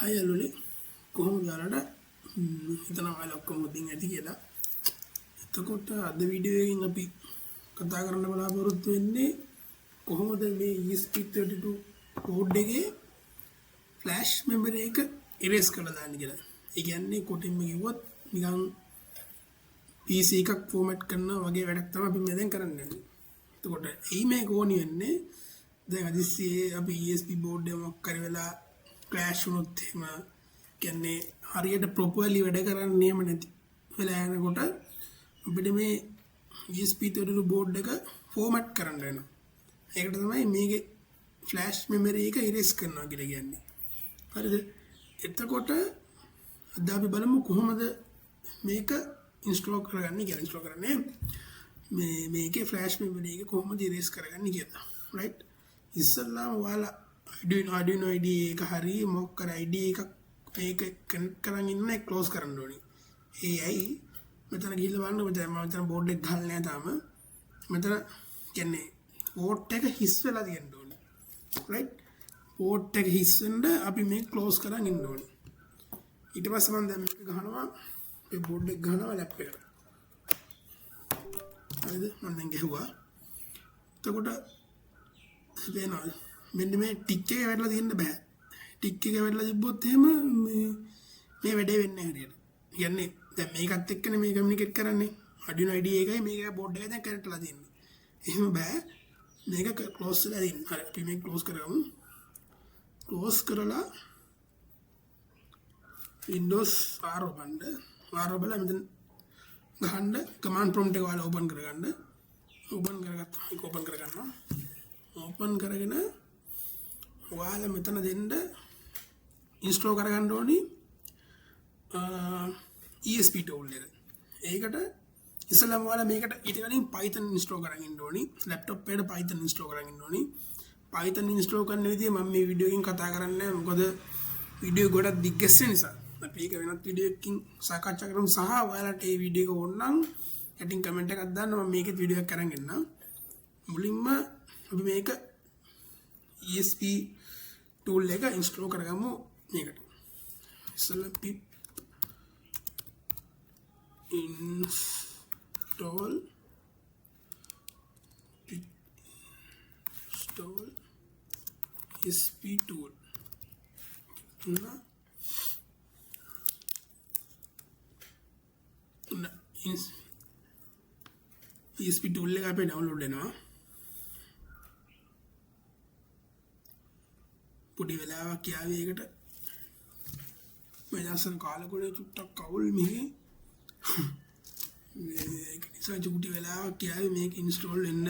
හයලුනි කොහොමද ඔයාලට හිතනවා ඔයාලා ඔක්කොම මුදින් ඇති කියලා. එතකොට අද වීඩියෝ එකෙන් අපි කතා කරන්න බලාපොරොත්තු වෙන්නේ කොහොමද මේ ESP32 කෝඩ් එකේ ෆ්ලෑෂ් මෙමරි එක ඉරේස් කරලා දාන්නේ කියලා. ඒ කියන්නේ කොටින්ම කිව්වොත් නිකන් PC එකක් ෆෝමැට් කරනවා වගේ වැඩක් තමයි අපි මේ දැන් කරන්නේ. එතකොට එයි මේක ඕනි වෙන්නේ දැන් අදිස්සියේ අපි ESP බෝඩ් එක මොකක් කරි වෙලා ක්‍රෑෂ් වුණොත් එහෙම කියන්නේ හරියට ප්‍රොපර්ලි වැඩ කරන්නේ එහෙම නැති වෙලා යනකොට අපිට මේ ESP32 බෝඩ් එක ෆෝමැට් කරන්න වෙනවා. ඒකට තමයි මේකේ ෆ්ලෑෂ් මෙමරි එක ඉරේස් කරනවා කියලා කියන්නේ. හරිද? එතකොට අද අපි බලමු කොහොමද මේක ඉන්ස්ටෝල් කරගන්නේ කියලා. ඉන්ස්ටෝල් කරන්නේ මේකේ ෆ්ලෑෂ් මෙමරි එක කොහොමද ඉරේස් කරගන්නේ කියලා. රයිට්? ඉස්සල්ලාම ඔයාලා Arduino IDE එක හරි මොකක් කර IDE එකක් මේක කනෙක්ට් කරන් ඉන්න එක ක්ලෝස් කරන්න ඕනේ. ඒ ඇයි මෙතන ගිහිල්ලා බලන්න මෙතන බෝඩ් එක ගහලා නැහැ තාම. මෙතන කියන්නේ පෝට් එක හිස් වෙලා තියෙන්න ඕනේ. රයිට්? පෝට් එක හිස් වෙන්න අපි මේක ක්ලෝස් කරන් ඉන්න ඕනේ. ඊට පස්සේ මම දැන් මේක ගහනවා මේ බෝඩ් එක ගහනවා ලැප් එකට. හරිද? මම දැන් ගහුවා. එතකොට වෙනවා මෙන්න මේ ටික් එක වැටලා තියෙන්න බෑ. ටික් එක වැටලා තිබ්බොත් එහෙම මේ වැඩේ වෙන්නේ නැහැ හරියට. කියන්නේ දැන් මේකත් එක්කනේ මේ කමියුනිකේට් කරන්නේ. Arduino IDE එකයි මේකයි බෝඩ් එකයි දැන් කනෙක්ට් වෙලා තියෙන්නේ. එහෙම බෑ. මේක ක්ලෝස් වෙලා තියෙන්නේ. හරි අපි මේක ක්ලෝස් කරගමු. ක්ලෝස් කරලා Windows R ඔබන්න. R ඔබලා මෙතන ගහන්න command prompt එක ඔයාලා open කරගන්න. open කරගත්තා. ඒක open කරගන්නවා. open කරගෙන ඔයාලා මෙතන දෙන්න ඉන්ස්ටෝල් කරගන්න ඕනි ESP tool එක. ඒකට ඉස්සෙල්ලාම ඔයාලා මේකට ඊට කලින් Python ඉන්ස්ටෝල් කරගෙන ඉන්න ඕනි. laptop එකට Python ඉන්ස්ටෝල් කරගෙන ඉන්න ඕනි. Python ඉන්ස්ටෝල් කරන විදිය මම මේ වීඩියෝ එකකින් කතා කරන්නේ නැහැ. මොකද වීඩියෝ ගොඩක් දිග්ගැස්සෙන නිසා. අපි ඒක වෙනත් වීඩියෝ එකකින් සාකච්ඡා කරමු. සහ ඔයාලට මේ වීඩියෝ එක ඕන නම් යටින් කමෙන්ට් එකක් දාන්න මම මේකෙත් වීඩියෝ එකක් අරන් එන්නම්. මුලින්ම අපි මේක ESP tool එක ඉන්ස්ටෝල් කරගමු මේකට. ඉස්සෙල්ලා pip install ESP tool. ESP tool එක අපේ ඩවුන්ලෝඩ් වෙනවා. පොඩි වෙලාවක් යාවේ ඒකට මම කාලගුණේ චුට්ටක් කවුල් මේ ඒක නිසා චුටි වෙලාවක් යාවේ මේක ඉන්ස්ටෝල් වෙන්න.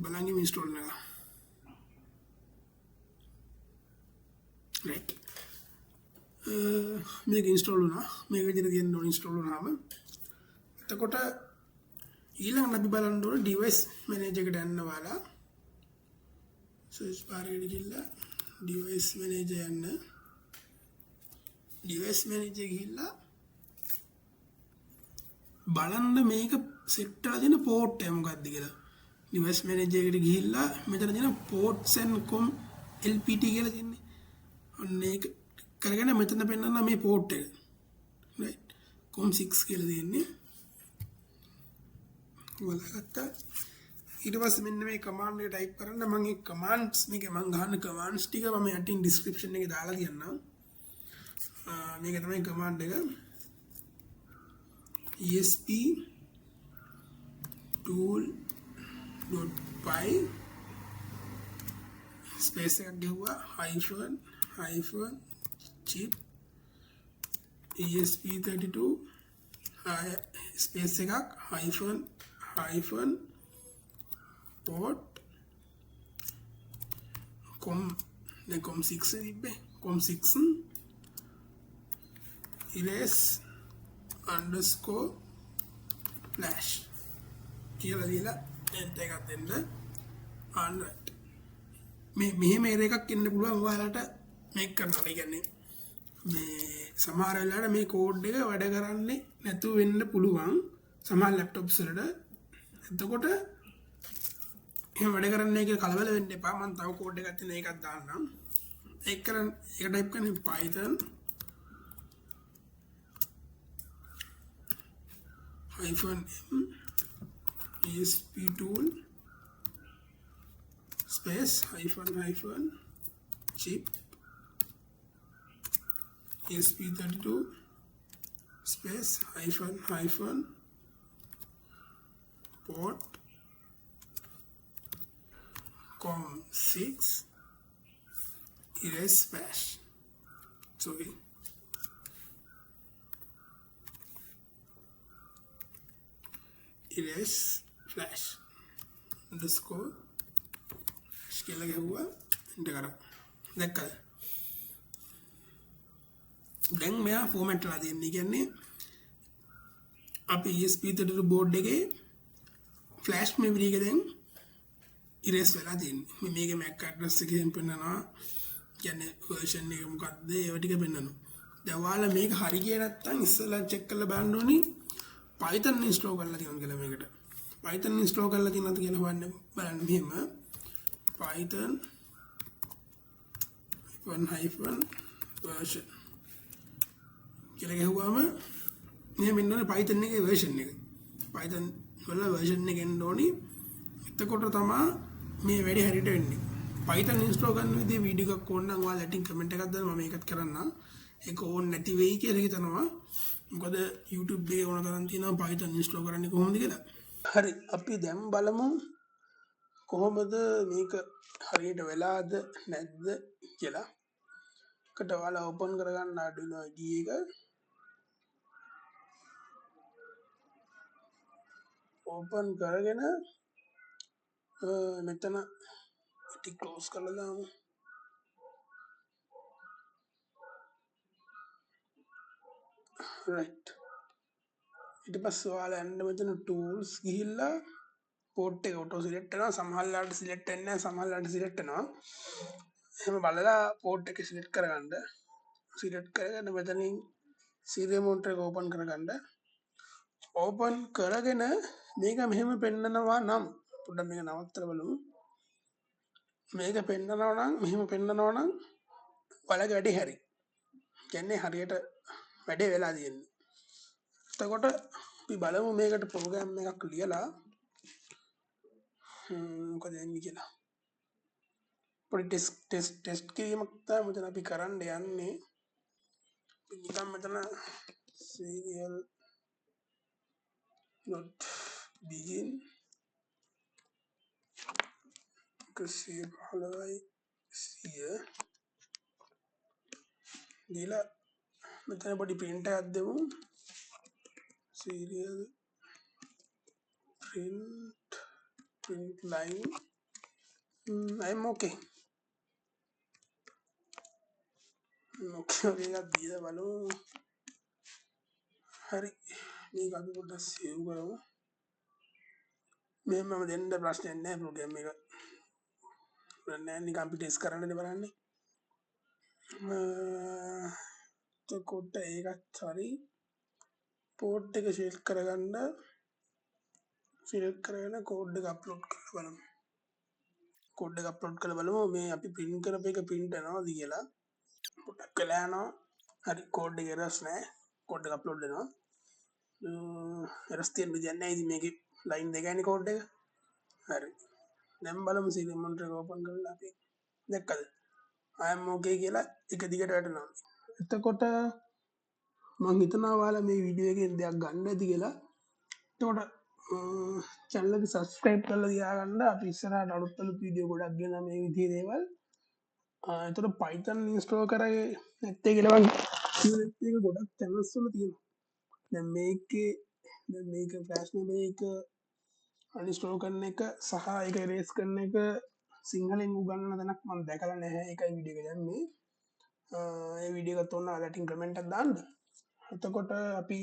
බලන්න ඉන්ස්ටෝල් කරනවා. right මේක ඉන්ස්ටෝල් වුණා. මේක විදිහට තියෙන ඕන ඉන්ස්ටෝල් වුණාම එතකොට ඊළඟට අපි බලන්න ඕන ඩිවයිස් මැනේජර් එකට යන්න වාලා සර්ච් බාර් එකට ගිහලා ඩිවයිස් මැනේජර් යන්න. ඩිවයිස් මැනේජර් ගිහලා බලන්න මේක සෙට් කරලා තියෙන පෝට් එක මොකක්ද කියලා. ඩිවයිස් මැනේජර් එකට ගිහිල්ලා මෙතන තියෙන ports and com LPT කියලා තියෙන්නේ. අන්න ඒක කරගෙන මෙතන පෙන්නන්න මේ port එක. right com6 කියලා තියෙන්නේ. වලගත්තා. ඊට පස්සේ මෙන්න මේ command එක type කරන්න මම මේ commands මේක මම ගහන commands ටික මම යටින් description එකේ දාලා තියන්නම්. මේක තමයි command එක. ESP tool.py space එකක් ගෙවුවා hyphen chip ESP32 space එකක් hyphen port com6 තිබ්බේ com6 erase underscore flash කියලා දීලා එන්ටර් එකක් දෙන්න. මෙහෙම එකක් එන්න පුළුවන් ඔයාලට මේක කරනවා. ඒ කියන්නේ මේ සමහර වෙලාවට මේ කෝඩ් එක වැඩ කරන්නේ නැතුව වෙන්න පුළුවන් සමහර ලැප්ටොප්ස් වලට. එතකොට එහෙම වැඩ කරන්නේ නැහැ කියලා කලබල වෙන්න එපා. මම තව කෝඩ් එකක් තියෙන ඒකත් දාන්නම්. ඒක ටයිප් කරන්නේ Python -m ESP tool space hyphen chip ESP32 space hyphen port com6 erase flash. Sorry. erase flash underscore කියලා ගහුවා එන්ටර් කරා. දැක්කද? දැන් මෙයා ෆෝමැට් කරලා තියෙන්නේ. කියන්නේ අපි ESP32 බෝඩ් එකේ ෆ්ලෑෂ් මෙමරි එක දැන් ඉරේස් වෙලා තියෙන්නේ. මේකේ MAC address එකෙන් පෙන්නනවා. කියන්නේ version එක මොකක්ද ඒව ටික පෙන්නනවා. දැන් ඔයාලා මේක හරි ගියේ නැත්නම් ඉස්සෙල්ලා check කරලා බලන්න ඕනි Python install කරලා තියෙනවද කියලා මේකට. Python install කරලා තියෙනවද කියලා හොයන්න බලන්න මෙහෙම Python -version කියලා ගහුවාම මෙහෙම එන්න ඕනේ Python එකේ version එක. Python වල version එක එන්න ඕනි. එතකොට තමයි මේ වැඩේ හරියට වෙන්නේ. Python install කරන විදිහේ වීඩියෝ එකක් ඕන නම් ඔයාලා ලැටින් කමෙන්ට් එකක් දාන්න මම ඒකත් කරන්නම්. ඒක ඕන නැති වෙයි කියලා හිතනවා. මොකද YouTube එකේ ඕන තරම් තියෙනවා Python install කරන්නේ කොහොමද කියලා. හරි අපි දැන් බලමු කොහොමද මේක හරියට වෙලාද නැද්ද කියලා. එකට ඔයාලා ඕපන් කරගන්න Arduino IDE එක. ඕපන් කරගෙන මෙතන ටික ක්ලෝස් කරලා දාමු. right ඊට පස්සේ ඔයාලා යන්න මෙතන tools ගිහිල්ලා port එක auto select කරනවා. සමහරවිට select වෙන්නේ නැහැ, සමහරවිට select වෙනවා. එහෙම බලලා port එක select කරගන්න. select කරගෙන මෙතනින් serial monitor එක open කරගන්න. open කරගෙන මේක මෙහෙම පෙන්නනවා නම් පොඩ්ඩක් මේක නවත්තලා බලමු. මේක පෙන්නනවා නම් මෙහෙම පෙන්නනවා නම් ඔයාලගේ වැඩේ හරි. කියන්නේ හරියට වැඩේ වෙලා තියෙන්නේ. එතකොට අපි බලමු මේකට ප්‍රෝග්‍රෑම් එකක් ලියලා මොකද වෙන්නේ කියලා. පොඩි ටෙස්ට් කිරීමක් තමයි මෙතන අපි කරන්න යන්නේ. නිකන් මෙතන serial not begin කසිය 15යි 100 දීලා මෙතන පොඩි print එකක් දෙමු. serial print line I'm okay. okay එකක් දීලා බලමු. හරි මේක අපි පොඩ්ඩක් සේව් කරමු. මෙහෙම දෙන්න ප්‍රශ්නයක් නැහැ ප්‍රෝග්‍රෑම් එක. නෑ නිකන් අපි ටෙස්ට් කරන්නනේ බලන්නේ. එතකොට ඒකත් හරි. port එක select කරගන්න. select කරගෙන code එක upload කරලා බලමු. code එක upload කරලා බලමු මේ අපි print කරපු එක print වෙනවද කියලා. පොඩ්ඩක් වෙලා යනවා. හරි code එක errors නැහැ. code එක upload වෙනවා. errors තියෙන විදියක් නැහැ. ඉතින් මේකේ line දෙකයිනේ code එක. හරි. දැන් බලමු serial monitor එක open කරලා අපි දැක්කද? I am okay කියලා එක දිගට වැටෙනවා. එතකොට මම හිතනවා ඔයාලා මේ වීඩියෝ එකෙන් දෙයක් ගන්න ඇති කියලා. එතකොට channel එක subscribe කරලා තියාගන්න. අපි ඉස්සරහට අලුත් වීඩියෝ ගොඩක් ගෙනා මේ විදිහේ දේවල්. එතකොට Python install කරේ නැත්තේ කියලා මම කියන්නේ එක ගොඩක් channels වල තියෙනවා. දැන් මේක flash memory එක uninstall කරන එක සහ ඒක erase කරන එක සිංහලෙන් උගන්වන තැනක් මම දැකලා නැහැ. ඒකයි වීඩියෝ එක දැම්මේ. ඒ වීඩියෝ එකත් ඔන්න ඔයාලටින් කමෙන්ට් එකක් දාන්න. එතකොට අපි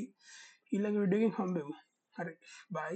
ඊළඟ වීඩියෝ එකෙන් හම්බෙමු. හරි. බයි.